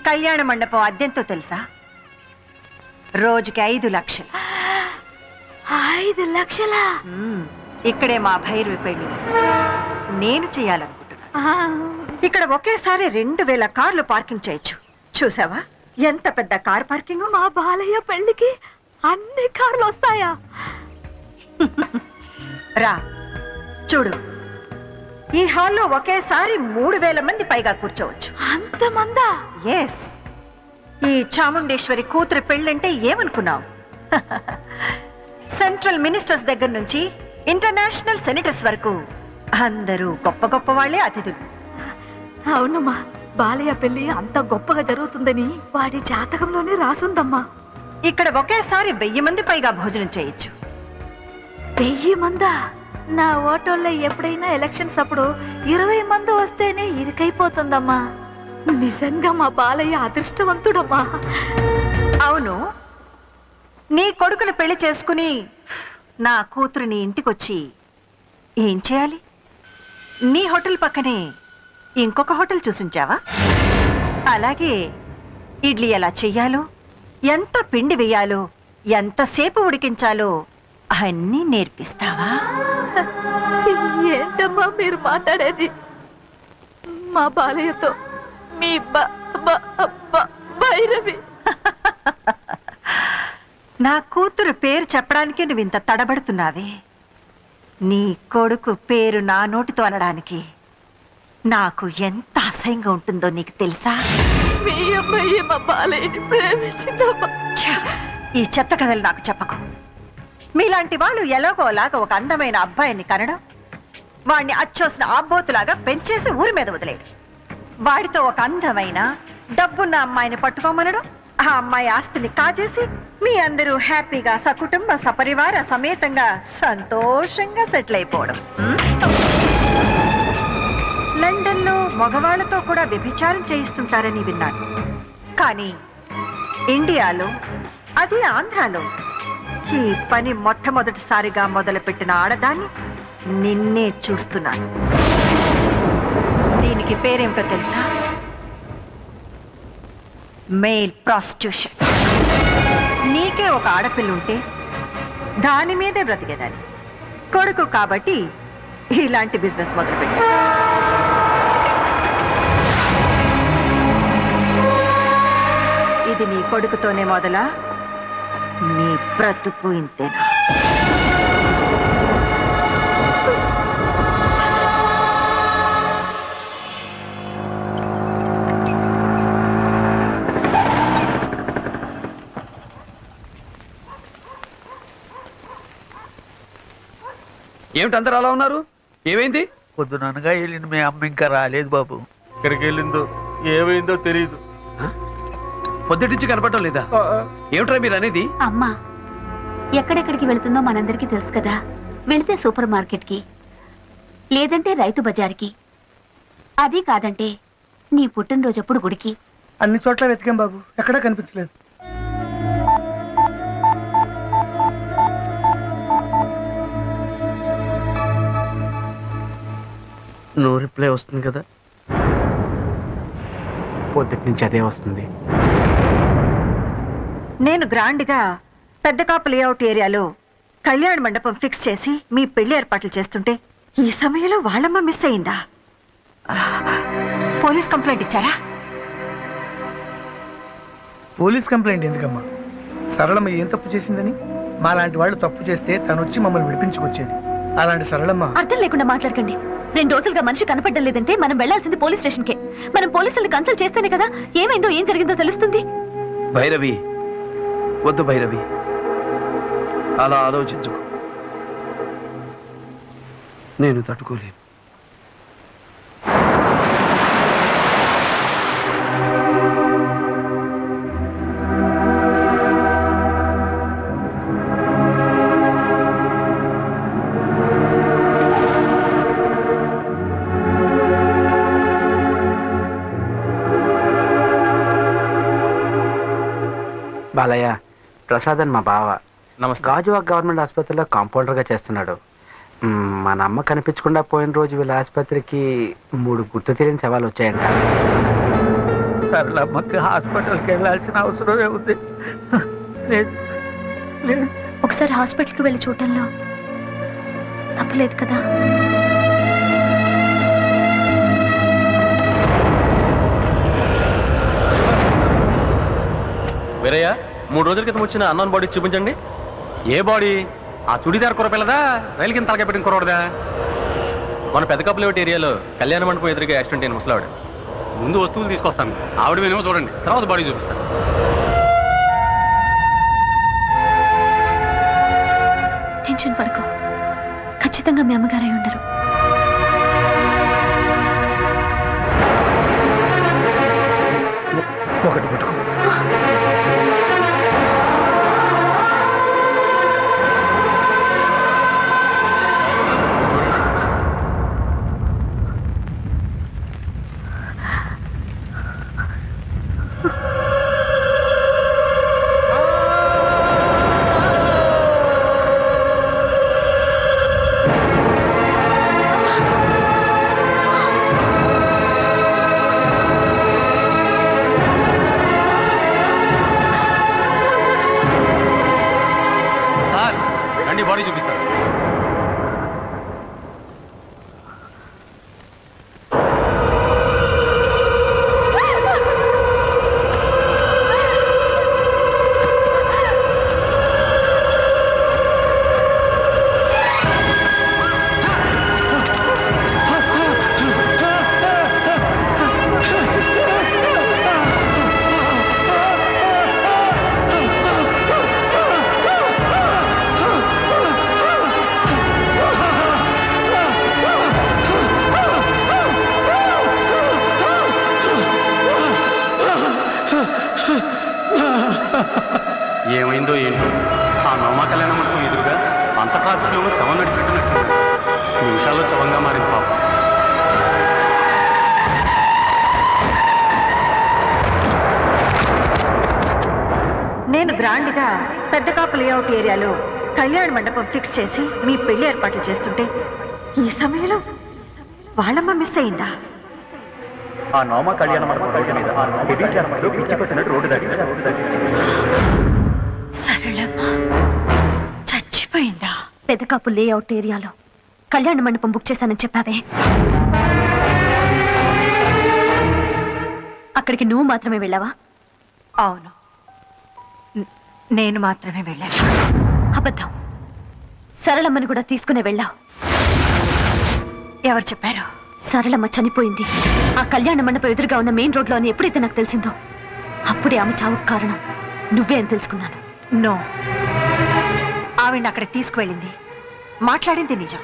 కళ్యాణ మండపం అద్దెంతో తెలుసా? రోజుకి 5 లక్షలు. 5 లక్షలా? ఇక్కడే మా భైరవి పెళ్లి నేను చేయాలనుకుంటున్నా. ఇక్కడ ఒకేసారి 2000 కార్లు పార్కింగ్ చేయొచ్చు. చూసావా ఎంత పెద్ద కార్ పార్కింగ్? మా బాలయ్య పెళ్లికి అన్ని కార్లు వస్తాయా? రా చూడు, ఈ హాల్లో ఒకేసారి 3000 మంది పైగా కూర్చోవచ్చు. అంతమందా? ఎస్. ఈ చాముండేశ్వరి కూతురు పెళ్ళంటే ఏమనుకున్నావు? సెంట్రల్ మినిస్టర్స్ దగ్గర నుంచి ఇంటర్నేషనల్ సెనేటర్స్ వరకు అందరూ గొప్ప గొప్ప వాళ్ళే అతిథులు. అవునమ్మా, బాలయ్య పెళ్లి అంత గొప్పగా జరుగుతుందని వాడి జాతకంలోనే రాసుందమ్మా. ఇక్కడ ఒకేసారి 1000 మంది పైగా భోజనం చేయొచ్చు. 1000 మందా? నా ఓటోల్లో ఎప్పుడైనా ఎలక్షన్స్ అప్పుడు 20 మంది వస్తేనే ఇరుకైపోతుందమ్మా. నిజంగా మా బాలయ్య అదృష్టవంతుడమ్మా. అవును, నీ కొడుకును పెళ్లి చేసుకుని నా కూతురుని ఇంటికొచ్చి ఏం చేయాలి? నీ హోటల్ పక్కనే ఇంకొక హోటల్ చూసుంచావా? అలాగే ఇడ్లీ ఎలా చెయ్యాలో, ఎంత పిండి వేయాలో, ఎంతసేపు ఉడికించాలో అన్నీ నేర్పిస్తావా? ఏంటమ్మా మీరు మాట్లాడేది? మా బాలయ్యతో మీ భైరవి. నా కూతురు పేరు చెప్పడానికి నువ్వు ఇంత తడబడుతున్నావే. నీ కొడుకు పేరు నా నోటితో అనడానికి నాకు ఎంత అసహ్యంగా ఉంటుందో నీకు తెలుసా? మీ అమ్మాయి మా బాలయ్యని ప్రేమించిందమ్మా. ఈ చెత్త కథలు నాకు చెప్పకు. మీలాంటి వాళ్ళు ఎలాగోలాగా ఒక అందమైన అబ్బాయిని కనడం, వాడిని అచ్చోసిన ఆబోతులాగా పెంచేసి ఊరి మీద వదిలేడు. వాడితో ఒక అందమైన డబ్బున్న అమ్మాయిని పట్టుకోమనడం, ఆ అమ్మాయి ఆస్తిని కాజేసి మీ అందరూ హ్యాపీగా సకుటుంబ సపరివార సమేతంగా సంతోషంగా సెటిల్ అయిపోవడం. లండన్లో మగవాళ్లతో కూడా వ్యభిచారం చేయిస్తుంటారని విన్నాను. కానీ ఇండియాలో, అది ఆంధ్రాలో ఈ పని మొట్టమొదటిసారిగా మొదలుపెట్టిన ఆడదాన్ని నిన్నే చూస్తున్నాను. దీనికి పేరేమిటో తెలుసా? Mail prostitution. నీకే ఒక ఆడపిల్ల ఉంటే దాని మీదే బ్రతికేదాన్ని. కొడుకు కాబట్టి ఇలాంటి బిజినెస్ మొదలుపెట్టా. ఇది నీ కొడుకుతోనే మొదలా? నీ బ్రతుకు ఇంతేనా? ఏమిటి అందరు అలా ఉన్నారు? ఏమైంది? పొద్దుననగా వెళ్ళింది మీ అమ్మ, ఇంకా రాలేదు బాబు. ఎక్కడికి వెళ్ళిందో ఏమైందో తెలియదు. పొద్దుటించి కనపడటం లేదా? ఏమిట్రా మీరు అనేది? అమ్మా ఎక్కడెక్కడికి వెళుతుందో మనందరికీ తెలుసు కదా. వెళితే సూపర్ మార్కెట్కి, లేదంటే రైతు బజార్కి, అది కాదంటే నీ పుట్టినరోజప్పుడు గుడికి. అన్ని చోట్ల వెతికాం బాబు, ఎక్కడా కనిపించలేదు. నో రిప్లై వస్తుంది కదా? పొద్దుటి నుంచి అదే వస్తుంది. నేను గ్రాండ్గా పెద్ద కాపు లేఅవుట్ ఏరియాలో కళ్యాణ మండపం ఫిక్స్ చేసి మీ పెళ్లి ఏర్పాట్లు చేస్తుంటే ఈ సమయంలో వాళ్ళమ్మ మిస్ అయిందా? పోలీస్ కంప్లైంట్ ఇచ్చారా? పోలీస్ కంప్లైంట్ ఎందుకమ్మా? సరళమ్మ ఏం తప్పు చేసిందని? మాలాంటి వాళ్ళు తప్పు చేస్తే తను వచ్చి మమ్మల్ని విడిపించుకొచ్చేది. అలాంటి సరళమ్మ. అర్థం లేకుండా మాట్లాడకండి. 2 రోజులుగా మనిషి కనపడడం లేదంటే మనం వెళ్లాల్సింది పోలీస్ స్టేషన్కే. మనం పోలీసుల్ని కన్సల్ట్ చేస్తేనే కదా ఏమైందో ఏం జరిగిందో తెలుస్తుంది. భైరవి, వద్దు భైరవి, అలా ఆలోచించుకో. నేను తట్టుకోలేను. బాలయ్య, ప్రసాద్ అని మా బావ. నమస్తే. గాజువాక్ గవర్నమెంట్ ఆసుపత్రిలో కాంపౌండర్గా చేస్తున్నాడు. మన అమ్మ కనిపించకుండా పోయిన రోజు వీళ్ళ ఆసుపత్రికి 3 గుర్తు తెలియని శవాలు వచ్చాయంట. సరళమ్మకి హాస్పిటల్కి వెళ్ళాల్సిన అవసరమే ఉంది. లేదు లేదు. ఒకసారి హాస్పిటల్కి వెళ్ళి చూడటంలో తప్పలేదు కదా. వేరయ్య 3 రోజుల క్రితం వచ్చిన అన్నోన్ బాడీ చూపించండి. ఏ బాడీ? ఆ చుడిదార్ కురపిల్లదా, రైలు కింద తలకాయ పెట్టిన కురవడదా? మన పెద్ద కప్పులేటి ఏరియాలో కళ్యాణ మండపం ఎదురుగా యాక్సిడెంట్ అయిన ముసలావిడ. ముందు వస్తువులు తీసుకొస్తాను, ఆవిడ మేనేమో చూడండి, తర్వాత బాడీ చూపిస్తాను. టెన్షన్ పడుకో, ఖచ్చితంగా మీ అమ్మగారై ఉండరు. ఒకటి పట్టుకో. సార్ రండి, బాడీ చూపిస్తాను. ఏమైందో ఏంటో, ఆ నోమా కళ్యాణ మండపం ఎదురుగా అంత ట్రాఫిక్లో శవం నడిచినట్టు నచ్చింది. నిమిషాల్లో శవంగా మారింది పాపం. నేను గ్రాండ్గా పెద్ద కాపు లేఅవుట్ ఏరియాలో కళ్యాణ మండపం ఫిక్స్ చేసి మీ పెళ్లి ఏర్పాట్లు చేస్తుంటే ఈ సమయంలో వాళ్ళమ్మ మిస్ అయిందా? ఆ నోమా కళ్యాణ మండపం రోడ్డు మీద పిచ్చి కొట్టినట్టు రోడ్డు దాటింది. సరళమ్మ చచ్చిపోయిందా? పెదకాపు లేఅవుట్ ఏరియాలో కళ్యాణ మండపం బుక్ చేశానని చెప్పావే, అక్కడికి నువ్వు మాత్రమే వెళ్ళావా? అవును, నేను మాత్రమే వెళ్ళాను. అబద్ధం. సరళమ్మని కూడా తీసుకునే వెళ్ళావు. ఎవరు చెప్పారు? సరళమ్మ చనిపోయింది ఆ కళ్యాణ మండపం ఎదురుగా ఉన్న మెయిన్ రోడ్లో అని ఎప్పుడైతే నాకు తెలిసిందో అప్పుడే ఆమె చావుకు కారణం నువ్వే అని తెలుసుకున్నాను. నో, ఆవిడ అక్కడికి తీసుకువెళ్ళింది, మాట్లాడింది నిజం.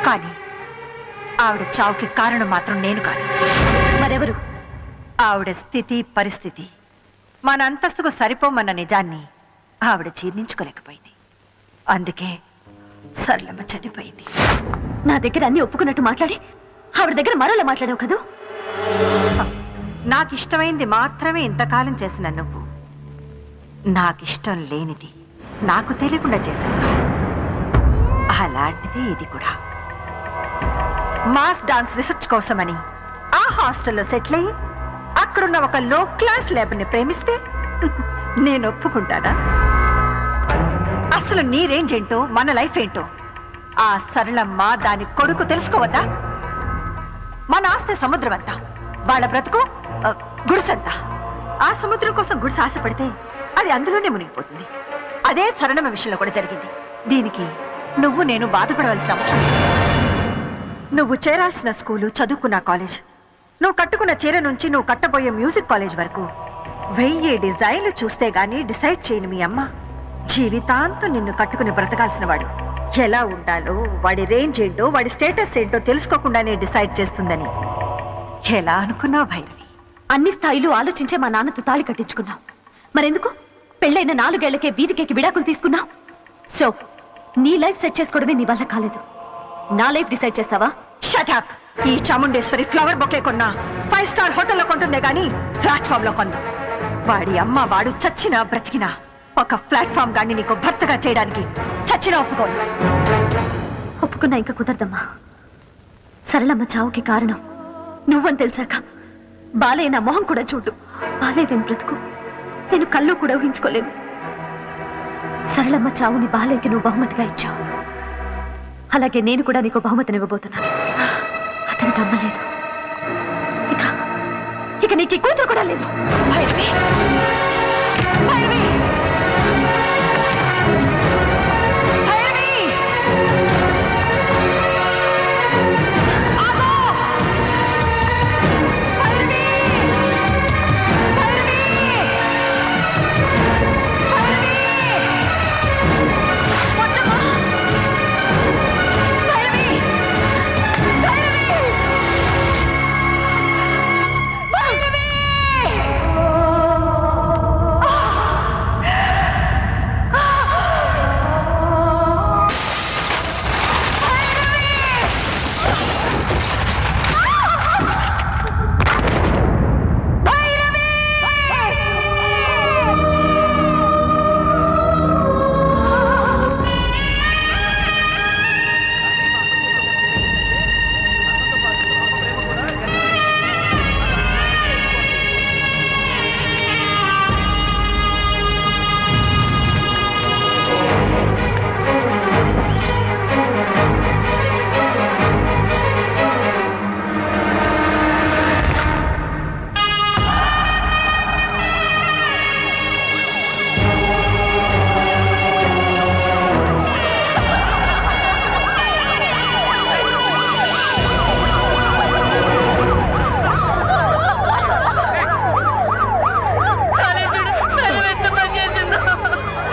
కానీ ఆవిడ చావుకి కారణం మాత్రం నేను కాదు. మరెవరు? ఆవిడ స్థితి పరిస్థితి మన అంతస్తుకు సరిపోమన్న నిజాన్ని ఆవిడ జీర్ణించుకోలేకపోయింది. అందుకే సరళమ్మ చనిపోయింది. నా దగ్గర అన్ని ఒప్పుకున్నట్టు మాట్లాడి ఆవిడ దగ్గర మరోలా మాట్లాడావు కదూ. నాకు ఇష్టమైంది మాత్రమే ఇంతకాలం చేసిన నువ్వు నాకిష్టం లేనిది నాకు తెలియకుండా చేశావు. అలాంటిదే ఇది కూడా. మాస్ డాన్స్ రీసెర్చ్ కోసమని ఆ హాస్టల్లో సెటిల్ అయ్యి అక్కడున్న ఒక లో క్లాస్ లేబర్ని ప్రేమిస్తే నేను ఒప్పుకుంటానా? అసలు నీ రేంజ్ ఏంటో, మన లైఫ్ ఏంటో ఆ సరళమ్మ దాని కొడుకు తెలుసుకోవద్దా? మన ఆస్తి సముద్రం అంతా, వాళ్ళ బ్రతుకు గుడిసంతా. ఆ సముద్రం కోసం గుడిసె ఆశపడితే అది అందులోనే మునిగిపోతుంది. అదే సరళమ్మ విషయంలో కూడా జరిగింది. దీనికి నువ్వు నేను బాధపడవలసిన అవసరం. నువ్వు చేరాల్సిన స్కూలు, చదువుకున్న కాలేజ్, నువ్వు కట్టుకున్న చీర నుంచి నువ్వు కట్టబోయే మ్యూజిక్ కాలేజ్ వరకు 1000 డిజైన్లు చూస్తే గానీ డిసైడ్ చేయని మీ అమ్మ జీవితాంతం నిన్ను కట్టుకుని బ్రతకాల్సిన వాడు ఎలా ఉండాలో, వాడి రేంజ్ ఏంటో, వాడి స్టేటస్ ఏంటో తెలుసుకోకుండానే డిసైడ్ చేస్తుందని ఎలా అనుకున్నావు భైరవి? అన్ని స్థాయిలు ఆలోచించే మా నాన్నతో తాళి కట్టించుకున్నావు. మరెందుకు పెళ్ళైన 4 ఏళ్లకే వీధికేకి విడాకులు తీసుకున్నావు? సో నీ లైఫ్ సెట్ చేసుకోవడమే నీ వల్ల కాలేదు. నా లైఫ్ డిసైడ్ చేస్తావా? Shut up. ఈ చాముండేశ్వరి ఫ్లవర్ బొకే కొన్నా 5 స్టార్ హోటల్లో కొంటుందే గానీ ప్లాట్ఫామ్ లో కొందా. వాడి అమ్మ వాడు చచ్చినా బ్రతికినా ఒక ప్లాట్ఫామ్ గాని నీకు భర్తగా చేయడానికి చచ్చినా ఒప్పుకోను. ఒప్పుకున్నా ఇంకా కుదరదమ్మా. సరళమ్మ చావుకి కారణం నువ్వని తెలిసాక బాలయ్య నా మొహం కూడా చూడు. బాలేదని బ్రతుకు నేను కళ్ళు కూడా ఊహించుకోలేను. సరళమ్మ చావుని బాలయ్యకి నువ్వు బహుమతిగా ఇచ్చావు. అలాగే నేను కూడా నీకు బహుమతిని ఇవ్వబోతున్నాను. అతనికి అమ్మ లేదు, ఇక నీకు ఈ కూతురు కూడా లేదు. భైరవి, భైరవి, భైరవి! ఆగో! భైరవి! భైరవి! భైరవి! వద్దమ్మా! భైరవి! భైరవి! భైరవి!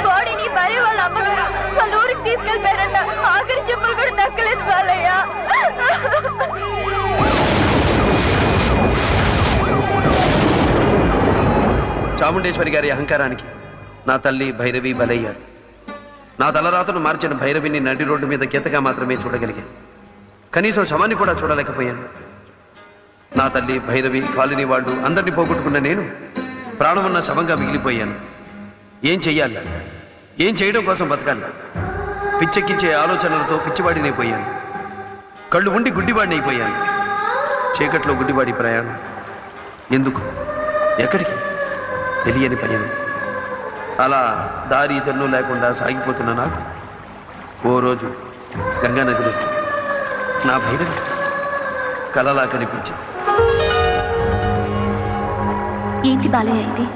బాడీని భార్య వాళ్ళ అమ్మగారు వాళ్ళ ఊరికి తీసుకెళ్ళిపోయారంట. ఆఖరి చెప్పులు కూడా దక్కలేదు బాలయ్య. చాముండేశ్వరి గారి అహంకారానికి నా తల్లి భైరవి బలయ్యారు. నా తలరాతను మార్చిన భైరవిని నడి రోడ్డు మీద గీతగా మాత్రమే చూడగలిగాను. కనీసం శవాన్ని కూడా చూడలేకపోయాను. నా తల్లి భైరవి కాలనీ వాళ్ళు అందరినీ పోగొట్టుకున్న నేను ప్రాణమున్న శవంగా మిగిలిపోయాను. ఏం చెయ్యాలి? ఏం చేయడం కోసం బతకాలి? పిచ్చెక్కించే ఆలోచనలతో పిచ్చివాడినైపోయాను. కళ్ళు ఉండి గుడ్డివాడిని అయిపోయాను. చీకట్లో గుడ్డివాడి ప్రయాణం ఎందుకు? ఎక్కడికి? తెలియని పని. అలా దారి తెన్ను లేకుండా సాగిపోతున్న నాకు ఓ రోజు గంగానదిలో నా భైరవి కలలా కనిపించింది. ఏంటి బాలయ్య ఇది?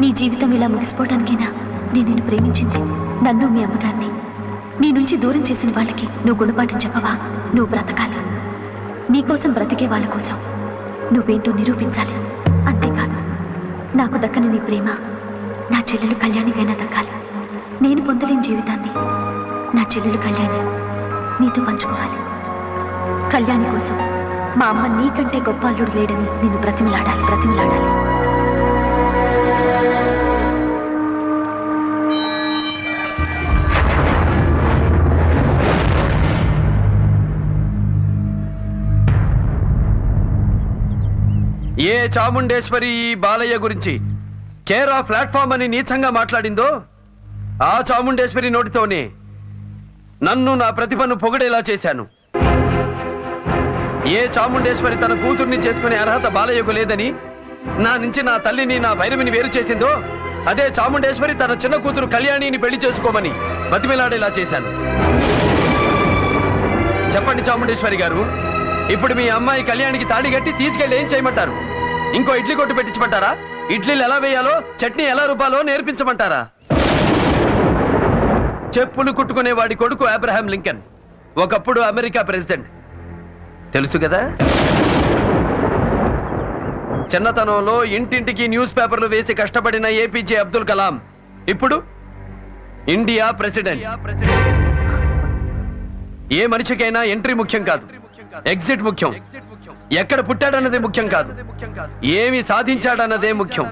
నీ జీవితం ఇలా ముగిసిపోవడానికైనా నేను నిన్ను ప్రేమించింది. నన్ను మీ అమ్మగారిని నీ నుంచి దూరం చేసిన వాళ్ళకి నువ్వు గుణపాఠం చెప్పవా? నువ్వు బ్రతకాలి. నీకోసం బ్రతికే వాళ్ళ కోసం నువ్వేంటో నిరూపించాలి. అంతేకాదు, నాకు దక్కని నీ ప్రేమ నా చెల్లెలు కళ్యాణికైనా దక్కాలి. నేను పొందలేని జీవితాన్ని నా చెల్లెలు కళ్యాణి నీతో పంచుకోవాలి. కళ్యాణి కోసం మా అమ్మ నీకంటే గొప్ప అల్లుడు లేడని నేను బ్రతిమిలాడాలి, బ్రతిమిలాడాలి. ఏ చాముండేశ్వరి ఈ బాలయ్య గురించి కేరా ప్లాట్ఫామ్ అని నీచంగా మాట్లాడిందో ఆ చాముండేశ్వరి నోటితోనే నన్ను నా ప్రతిభను పొగడేలా చేశాను. ఏ చాముండేశ్వరి తన కూతుర్ని చేసుకునే అర్హత బాలయ్యకు లేదని నా నుంచి నా తల్లిని నా భైరవిని వేరు చేసిందో అదే చాముండేశ్వరి తన చిన్న కూతురు కళ్యాణిని పెళ్లి చేసుకోమని బతిమిలాడేలా చేశాను. చెప్పండి చాముండేశ్వరి గారు, ఇప్పుడు మీ అమ్మాయి కళ్యాణికి తాళి కట్టి తీసుకెళ్ళి ఏం చేయమంటారు? ఇంకో ఇడ్లీ కొట్టు పెట్టించమంటారా? ఇడ్లీలు ఎలా వేయాలో, చట్నీ ఎలా రుబ్బాలో నేర్పించమంటారా? చెప్పులు కుట్టుకునే వాడి కొడుకు అబ్రహాం లింకన్ ఒకప్పుడు అమెరికా ప్రెసిడెంట్, తెలుసు కదా? చిన్నతనంలో ఇంటింటికి న్యూస్ పేపర్లు వేసి కష్టపడిన ఏపీజే అబ్దుల్ కలాం ఇప్పుడు ఇండియా ప్రెసిడెంట్. ఏ మనిషికైనా ఎంట్రీ ముఖ్యం కాదు, ఎగ్జిట్ ముఖ్యం. ఎక్కడ పుట్టాడన్నదే ముఖ్యం కాదు, ఏమి సాధించాడన్నదే ముఖ్యం.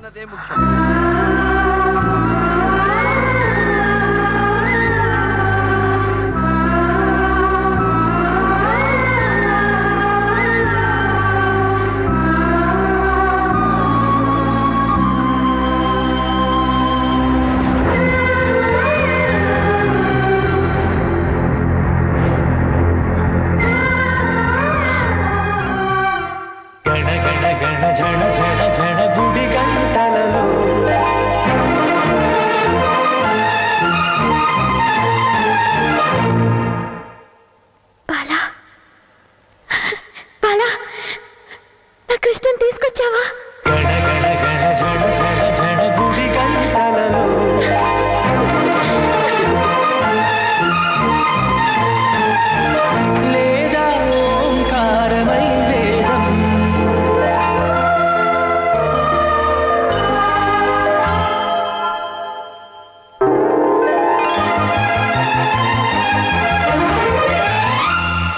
గణ గణ గణ జన జన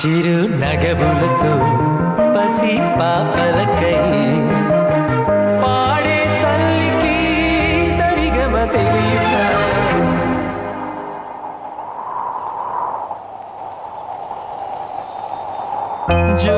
చిరు నగవులతో పసి పాపలకై పాడే తల్లికి సరిగమ తెలియదా జో